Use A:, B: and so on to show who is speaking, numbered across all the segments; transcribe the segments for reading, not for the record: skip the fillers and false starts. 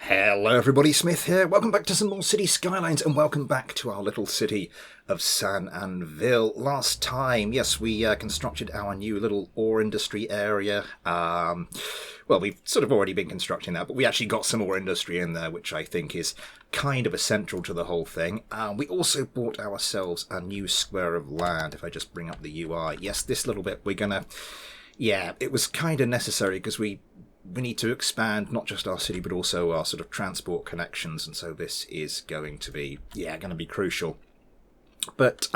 A: Hello everybody, Smith here. Welcome back to some more City Skylines and welcome back to our little city of San Anvíl. Last time, yes, we constructed our new little ore industry area. Well, we've sort of already been constructing that, but we actually got some ore industry in there, which I think is kind of essential to the whole thing. We also bought ourselves a new square of land. If I just bring up the UI. Yes, this little bit we're gonna... Yeah, it was kind of necessary because we need to expand not just our city but also our sort of transport connections, and so this is going to be crucial. But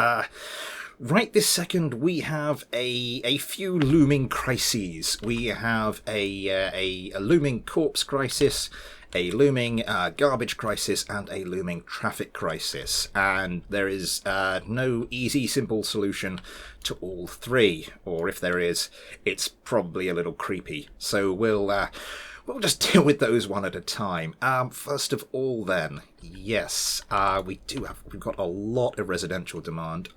A: right this second we have a few looming crises. We have a looming corpse crisis, a looming garbage crisis, and a looming traffic crisis. And there is no easy, simple solution to all three. Or if there is, it's probably a little creepy. So we'll just deal with those one at a time. First of all, then, yes, we've got a lot of residential demand.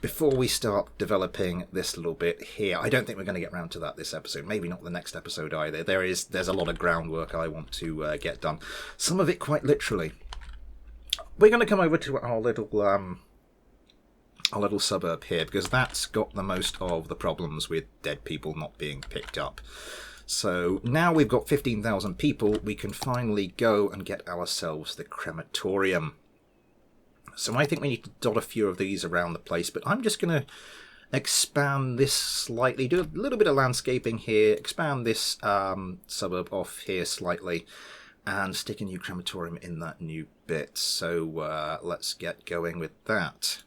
A: Before we start developing this little bit here, I don't think we're going to get round to that this episode. Maybe not the next episode either. There's a lot of groundwork I want to get done. Some of it quite literally. We're going to come over to our little suburb here because that's got the most of the problems with dead people not being picked up. So now we've got 15,000 people, we can finally go and get ourselves the crematorium. So I think we need to dot a few of these around the place, but I'm just going to expand this slightly, do a little bit of landscaping here, expand this suburb off here slightly, and stick a new crematorium in that new bit. So let's get going with that.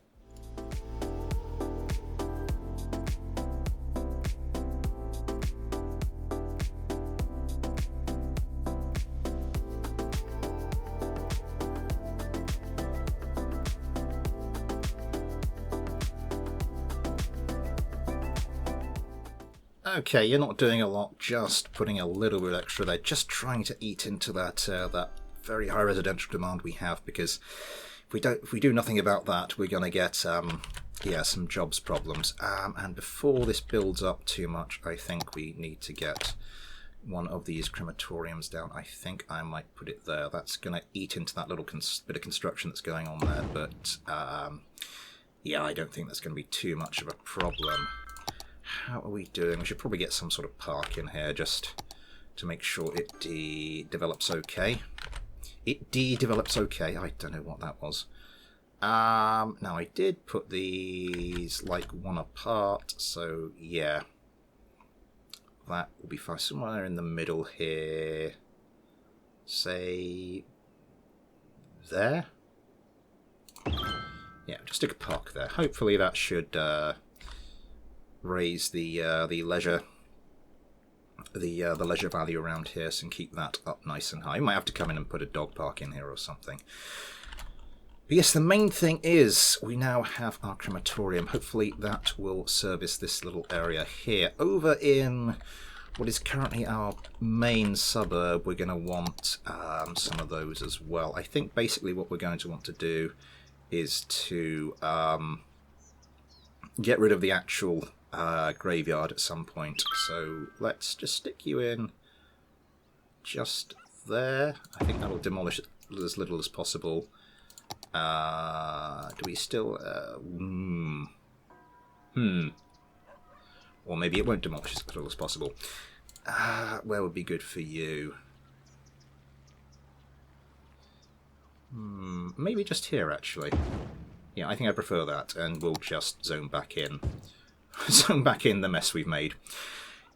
A: Okay, you're not doing a lot, just putting a little bit extra there, just trying to eat into that very high residential demand we have, because if we do nothing about that, we're going to get some jobs problems. And before this builds up too much, I think we need to get one of these crematoriums down. I think I might put it there. That's going to eat into that little bit of construction that's going on there, but yeah, I don't think that's going to be too much of a problem. How are we doing? We should probably get some sort of park in here just to make sure it develops okay. It develops okay. I don't know what that was. Now I did put these like one apart, so yeah. That will be fine. Somewhere in the middle here. Say there? Yeah, just stick a park there. Hopefully that should raise the leisure value around here, so and keep that up nice and high. You might have to come in and put a dog park in here or something. But yes, the main thing is we now have our crematorium. Hopefully that will service this little area here. Over in what is currently our main suburb, we're going to want some of those as well. I think basically what we're going to want to do is to get rid of the actual graveyard at some point. So let's just stick you in just there. I think that'll demolish it as little as possible. Do we still... Or maybe it won't demolish as little as possible. Where would be good for you? Maybe just here, actually. Yeah, I think I prefer that, and we'll just zone back in. Zone back in the mess we've made.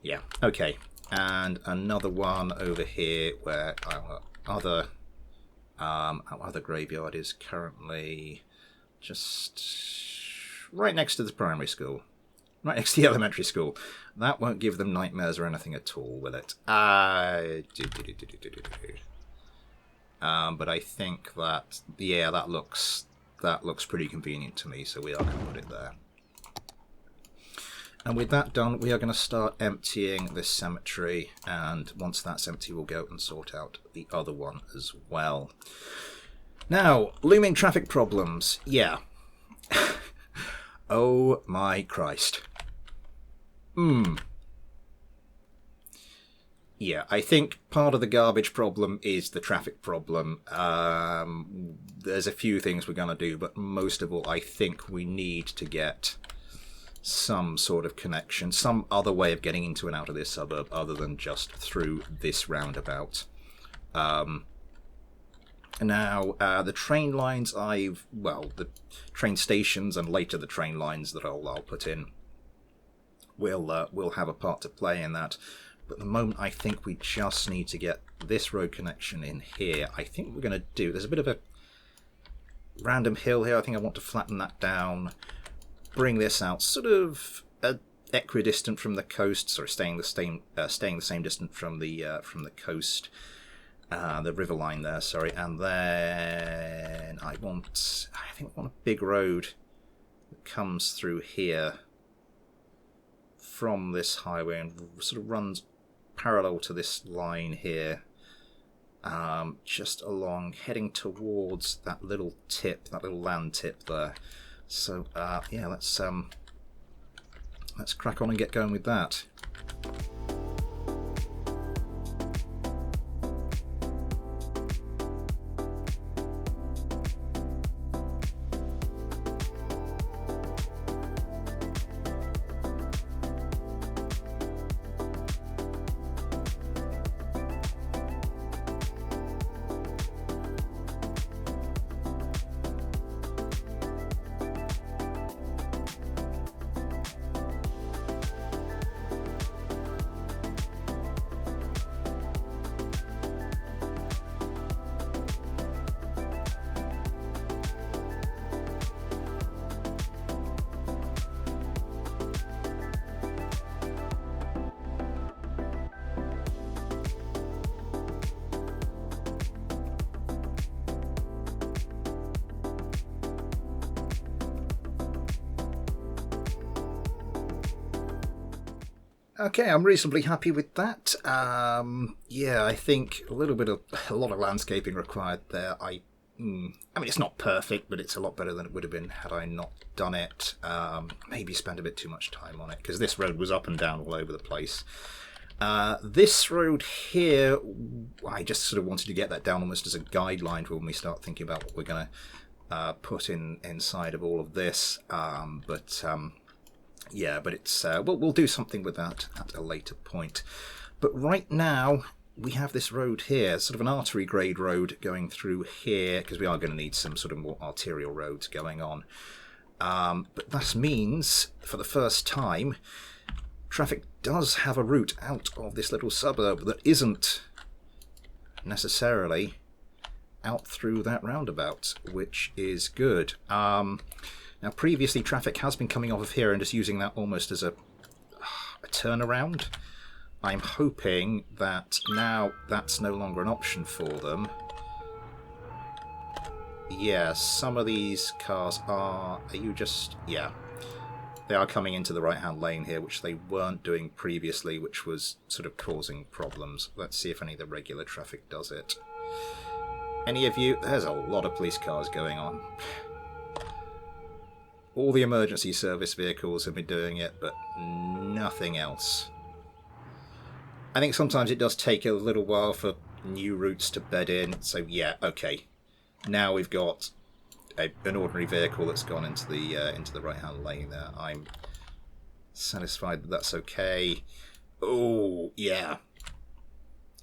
A: Yeah, okay. And another one over here where our other graveyard is currently just right next to the primary school. Right next to the elementary school. That won't give them nightmares or anything at all, will it? But I think that, yeah, that looks pretty convenient to me, so we are going to put it there. And with that done, we are going to start emptying this cemetery, and once that's empty, we'll go and sort out the other one as well. Now, looming traffic problems. Yeah. Oh my Christ. Yeah, I think part of the garbage problem is the traffic problem. There's a few things we're going to do, but most of all, I think we need to get some sort of connection, some other way of getting into and out of this suburb other than just through this roundabout. Now, the train lines the train stations and later the train lines that I'll put in will have a part to play in that. But at the moment, I think we just need to get this road connection in here. I think we're going to do... There's a bit of a random hill here. I think I want to flatten that down. Bring this out sort of equidistant from the coast. Sorry, staying the same distance from the coast. The river line there, sorry. And then I think I want a big road that comes through here from this highway and sort of runs parallel to this line here, just along, heading towards that little land tip there. So yeah, let's crack on and get going with that. Okay, I'm reasonably happy with that. Yeah, I think a lot of landscaping required there. I mean, it's not perfect, but it's a lot better than it would have been had I not done it. Maybe spend a bit too much time on it, because this road was up and down all over the place. This road here, I just sort of wanted to get that down almost as a guideline for when we start thinking about what we're going to put inside of all of this. Yeah, but it's we'll do something with that at a later point. But right now we have this road here, sort of an artery grade road going through here, because we are going to need some sort of more arterial roads going on. But that means, for the first time, traffic does have a route out of this little suburb that isn't necessarily out through that roundabout, which is good. Now, previously, traffic has been coming off of here and just using that almost as a turnaround. I'm hoping that now that's no longer an option for them. Yeah, some of these cars are... Yeah. They are coming into the right-hand lane here, which they weren't doing previously, which was sort of causing problems. Let's see if any of the regular traffic does it. Any of you? There's a lot of police cars going on. All the emergency service vehicles have been doing it, but nothing else. I think sometimes it does take a little while for new routes to bed in. So yeah, okay. Now we've got an ordinary vehicle that's gone into the right-hand lane there. I'm satisfied that that's okay. Oh yeah.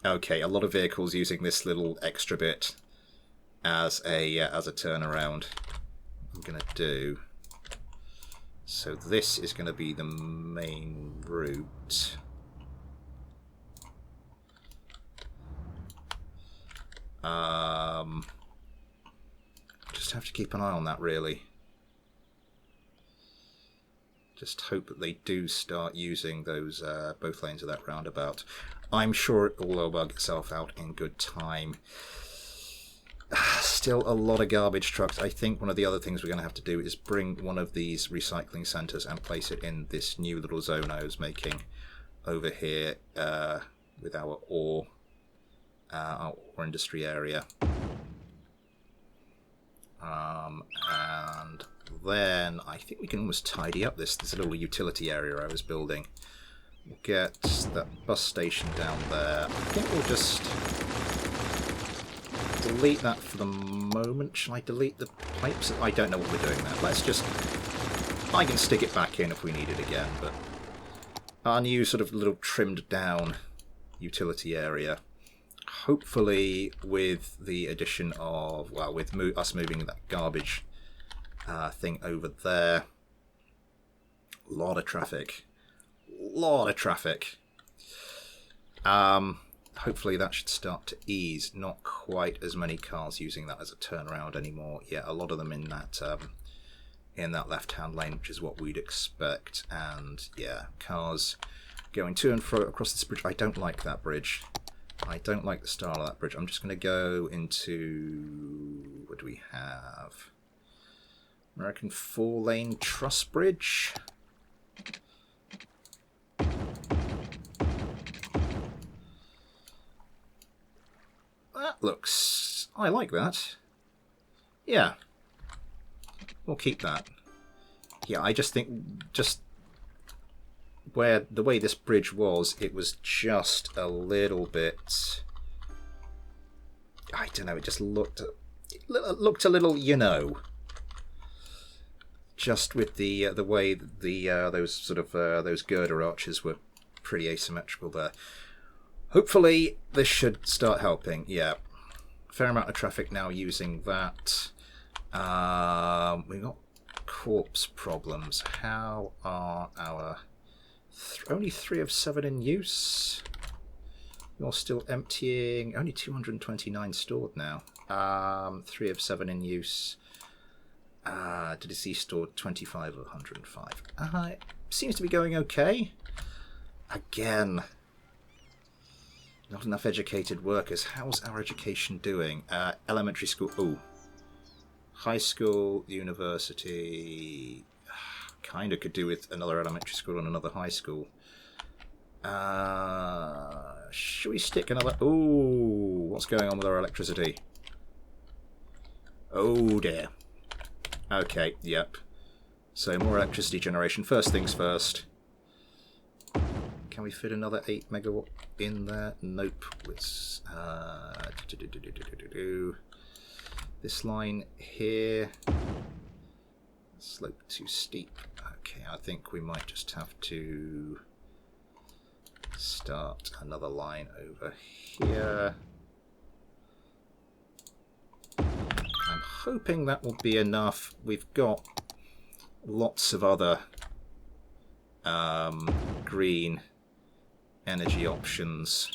A: Okay, a lot of vehicles using this little extra bit as a turnaround. I'm gonna do. So this is going to be the main route. Just have to keep an eye on that, really. Just hope that they do start using those both lanes of that roundabout. I'm sure it will work itself out in good time. Still a lot of garbage trucks. I think one of the other things we're going to have to do is bring one of these recycling centres and place it in this new little zone I was making over here with our ore industry area. And then I think we can almost tidy up this little utility area I was building We'll get that bus station down there. I think we'll just delete that for the moment. Shall I delete the pipes? I don't know what we're doing there. Let's just... I can stick it back in if we need it again, but our new sort of little trimmed down utility area, hopefully with the addition of, well, with us moving that garbage thing over there. A lot of traffic. Hopefully that should start to ease. Not quite as many cars using that as a turnaround anymore. Yeah, a lot of them in that left-hand lane, which is what we'd expect. And yeah, cars going to and fro across this bridge. I don't like that bridge. I don't like the style of that bridge. I'm just going to go into... what do we have? American 4-lane truss bridge. That looks... I like that. Yeah. We'll keep that. Yeah, I just think... just where the way this bridge was, it was just a little bit... I don't know, it just looked a little, you know... just with the way those sort of those girder arches were pretty asymmetrical there. Hopefully this should start helping. Yeah, fair amount of traffic now using that. We've got corpse problems. How are our only 3 of 7 in use? You're still emptying. Only 229 stored now. 3 of 7 in use. Did you see stored 25 of 105? It seems to be going okay. Again, not enough educated workers. How's our education doing? Elementary school. Oh, high school, university. Kind of could do with another elementary school and another high school. Should we stick another? Oh, what's going on with our electricity? Oh dear. Okay, yep. So more electricity generation. First things first. Can we fit another 8 megawatt in there? Nope. Let's this line here. Slope too steep. Okay, I think we might just have to start another line over here. I'm hoping that will be enough. We've got lots of other green energy options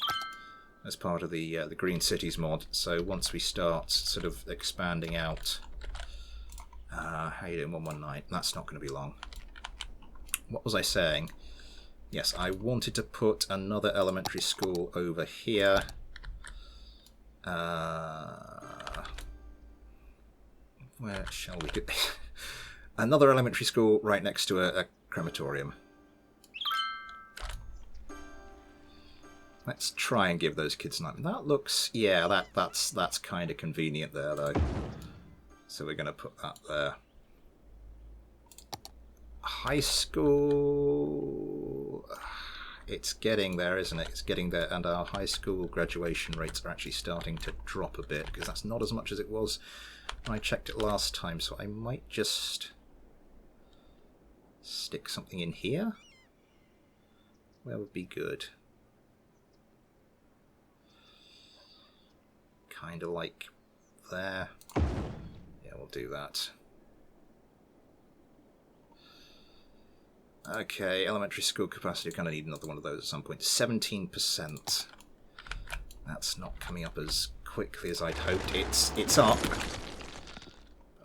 A: as part of the Green Cities mod. So once we start sort of expanding out, how you doing 119? That's not going to be long. What was I saying? Yes, I wanted to put another elementary school over here. Where shall we do? Another elementary school right next to a crematorium. Let's try and give those kids night. That looks, yeah, that's kind of convenient there though. So we're going to put that there. High school. It's getting there, isn't it? It's getting there, and our high school graduation rates are actually starting to drop a bit because that's not as much as it was when I checked it last time. So I might just stick something in here. Where would be good? Kind of like there. Yeah, we'll do that. Okay, elementary school capacity. We're going to need another one of those at some point. 17%. That's not coming up as quickly as I'd hoped. It's up.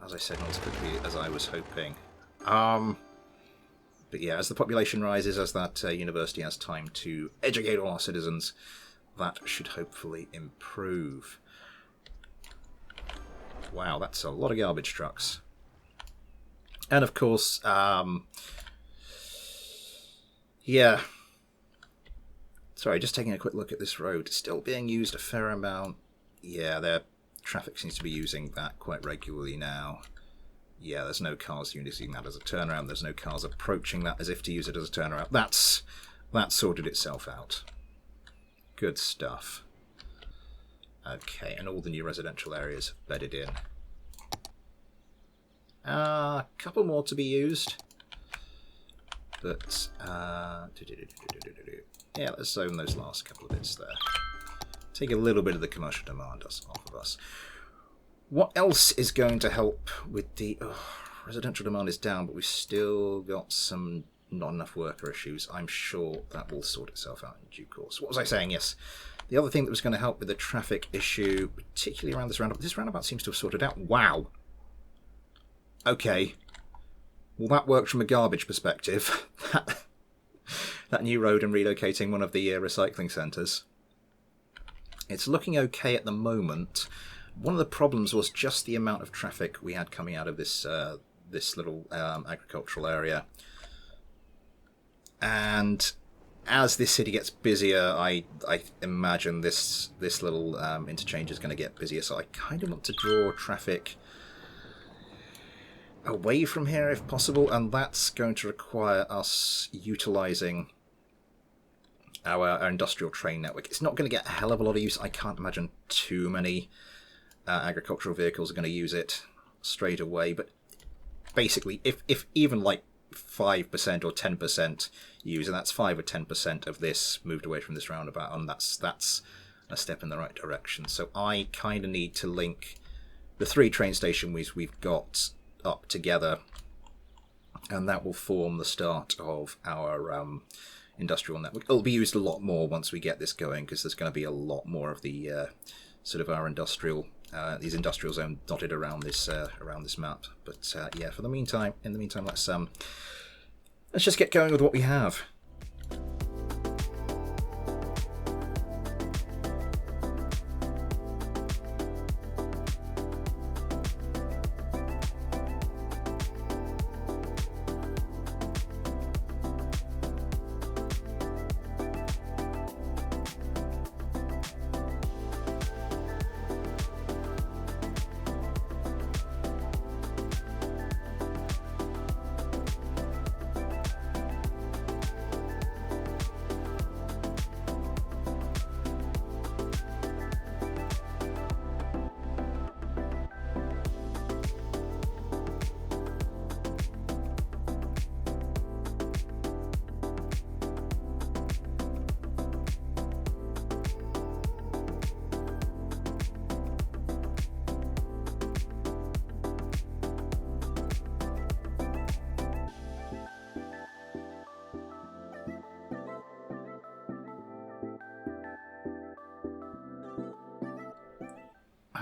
A: As I said, not as quickly as I was hoping. But yeah, as the population rises, as that university has time to educate all our citizens, that should hopefully improve. Wow, that's a lot of garbage trucks. And of course, yeah. Sorry, just taking a quick look at this road. It's still being used a fair amount. Yeah, their traffic seems to be using that quite regularly now. Yeah, there's no cars using that as a turnaround. There's no cars approaching that as if to use it as a turnaround. That's That sorted itself out. Good stuff. Okay, and all the new residential areas bedded in. A couple more to be used. But, yeah, let's zone those last couple of bits there. Take a little bit of the commercial demand off of us. What else is going to help with the... residential demand is down, but we've still got some not enough worker issues. I'm sure that will sort itself out in due course. What was I saying? Yes. The other thing that was going to help with the traffic issue, particularly around this roundabout seems to have sorted out. Wow. Okay. Well, that worked from a garbage perspective. That new road and relocating one of the recycling centres. It's looking okay at the moment. One of the problems was just the amount of traffic we had coming out of this this little agricultural area. And as this city gets busier, I imagine this little interchange is going to get busier. So I kind of want to draw traffic away from here if possible, and that's going to require us utilising our industrial train network. It's not going to get a hell of a lot of use. I can't imagine too many agricultural vehicles are going to use it straight away, but basically if even like 5% or 10% use, and that's 5 or 10% of this moved away from this roundabout, and that's a step in the right direction. So I kind of need to link the 3 train stations we've got up together, and that will form the start of our industrial network. It'll be used a lot more once we get this going, because there's going to be a lot more of the sort of our industrial these industrial zones dotted around this map. But yeah, in the meantime, let's just get going with what we have.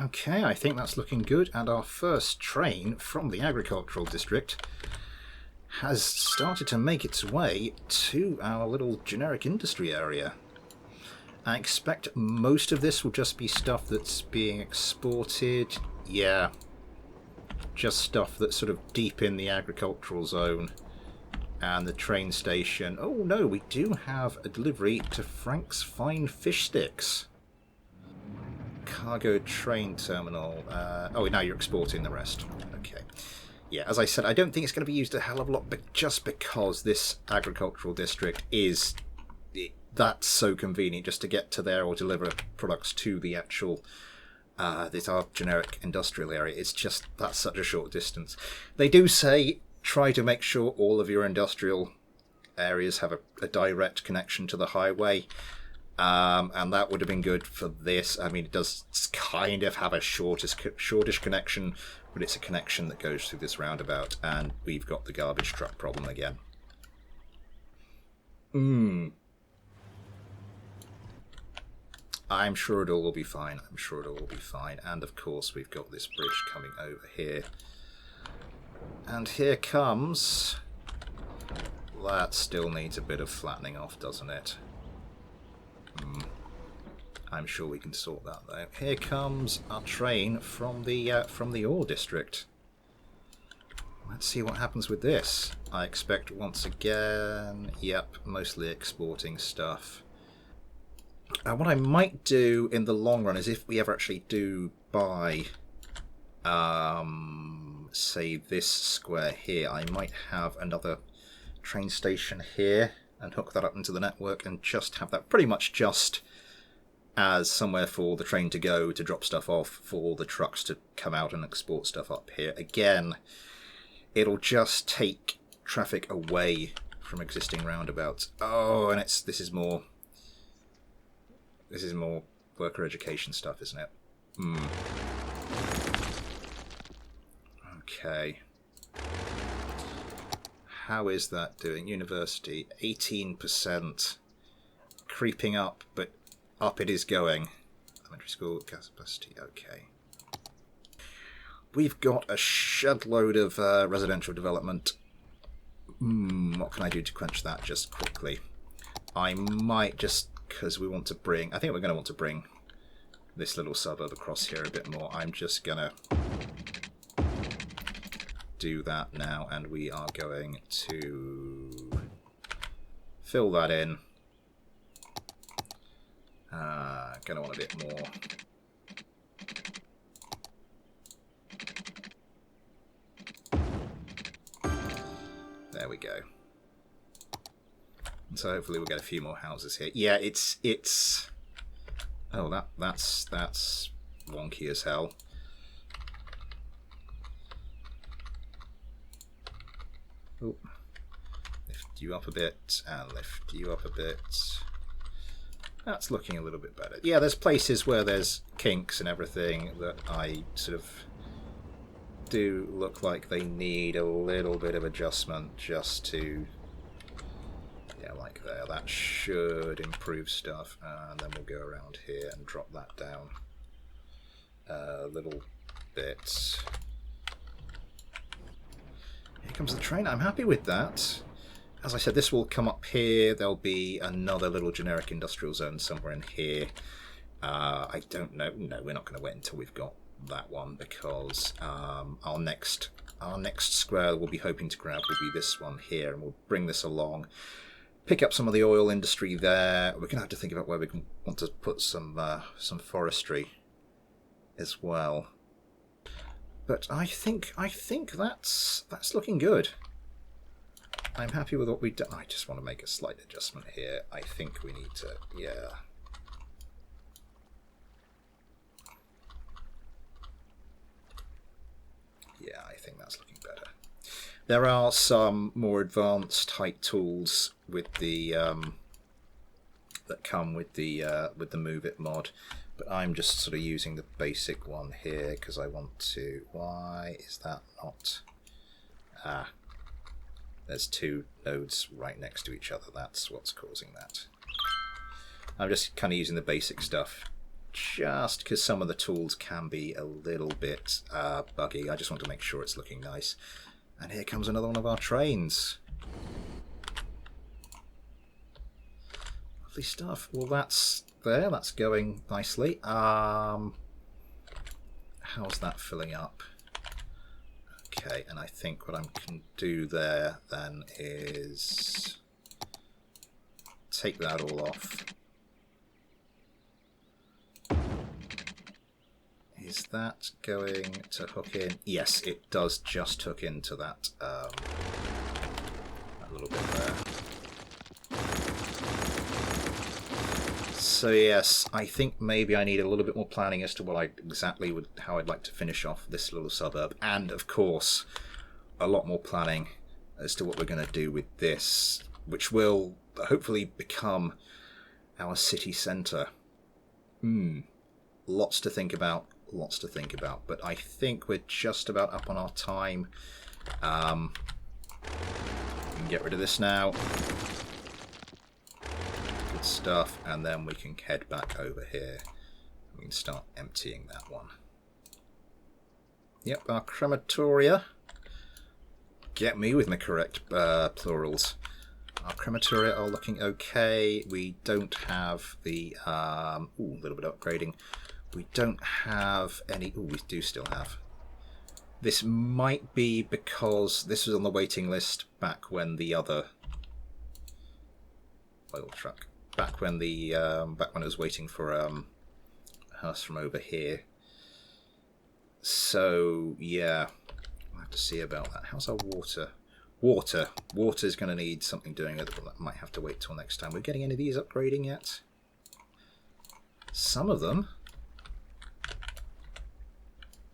A: Okay, I think that's looking good, and our first train from the agricultural district has started to make its way to our little generic industry area. I expect most of this will just be stuff that's being exported. Yeah, just stuff that's sort of deep in the agricultural zone. And the train station. Oh no, we do have a delivery to Frank's Fine Fish Sticks. Cargo train terminal. Oh, now you're exporting the rest. Okay. Yeah, as I said, I don't think it's going to be used a hell of a lot, but just because this agricultural district is... that's so convenient just to get to there or deliver products to the actual... this our generic industrial area. It's just... that's such a short distance. They do say try to make sure all of your industrial areas have a direct connection to the highway. And that would have been good for this. I mean, it does kind of have a shortish connection, but it's a connection that goes through this roundabout, and we've got the garbage truck problem again. I'm sure it'll all be fine. I'm sure it'll all be fine. And of course, we've got this bridge coming over here. And here comes... that still needs a bit of flattening off, doesn't it? I'm sure we can sort that though. Here comes our train from the ore district. Let's see what happens with this. I expect once again, yep, mostly exporting stuff. What I might do in the long run is if we ever actually do buy, say this square here, I might have another train station here and hook that up into the network and just have that pretty much just as somewhere for the train to go to drop stuff off, for the trucks to come out and export stuff up here. Again, it'll just take traffic away from existing roundabouts. Oh, and this is more worker education stuff, isn't it? Okay. How is that doing? University, 18%. Creeping up, but up it is going. Elementary school, capacity, okay. We've got a shed load of residential development. What can I do to quench that just quickly? I might just, because we want to bring, I think we're going to want to bring this little suburb across here a bit more. I'm just going to do that now, and we are going to fill that in. Going to want a bit more. There we go. And so hopefully we'll get a few more houses here. Yeah, it's. Oh, that's wonky as hell. Oh, lift you up a bit and lift you up a bit. That's looking a little bit better. Yeah, there's places where there's kinks and everything that I sort of do look like they need a little bit of adjustment just to, yeah, like there. That should improve stuff. And then we'll go around here and drop that down a little bit. Here comes the train. I'm happy with that. As I said, this will come up here. There'll be another little generic industrial zone somewhere in here. I don't know. No, we're not going to wait until we've got that one, because our next square we'll be hoping to grab will be this one here, and we'll bring this along, pick up some of the oil industry there. We're going to have to think about where we can want to put some forestry as well. But I think that's looking good. I'm happy with what we've done. I just want to make a slight adjustment here. I think we need to, yeah. Yeah, I think that's looking better. There are some more advanced height tools with the that come with the Move It mod, but I'm just sort of using the basic one here because I want to. Why is that not? There's two nodes right next to each other. That's what's causing that. I'm just kind of using the basic stuff just because some of the tools can be a little bit buggy. I just want to make sure it's looking nice. And here comes another one of our trains. Lovely stuff. Well, that's there. That's going nicely. How's that filling up? Okay, and I think what I can do there then is take that all off. Is that going to hook in? Yes, it does just hook into that, that little bit there. So yes, I think maybe I need a little bit more planning as to what how I'd like to finish off this little suburb, and of course a lot more planning as to what we're going to do with this, which will hopefully become our city centre. Lots to think about, but I think we're just about up on our time. We can get rid of this now. Good stuff, and then we can head back over here. We can start emptying that one. Yep, our crematoria. Get me with my correct plurals. Our crematoria are looking okay. We don't have the a little bit of upgrading. We don't have any. We do still have. This might be because this was on the waiting list back when the other oil truck. Back when it was waiting for us from over here. So yeah, we'll have to see about that. How's our water? Water. Water's going to need something doing with it, but that might have to wait till next time. We're getting any of these upgrading yet? Some of them.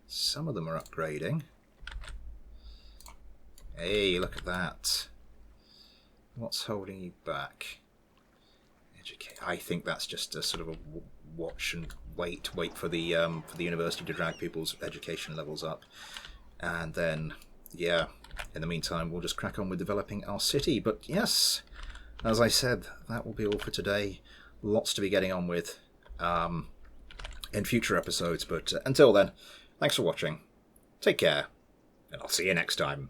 A: Some of them are upgrading. Hey, look at that. What's holding you back? Educate. I think that's just a sort of a watch and wait for the university to drag people's education levels up, and then yeah. In the meantime, we'll just crack on with developing our city. But yes, as I said, that will be all for today. Lots to be getting on with in future episodes. But until then, thanks for watching. Take care, and I'll see you next time.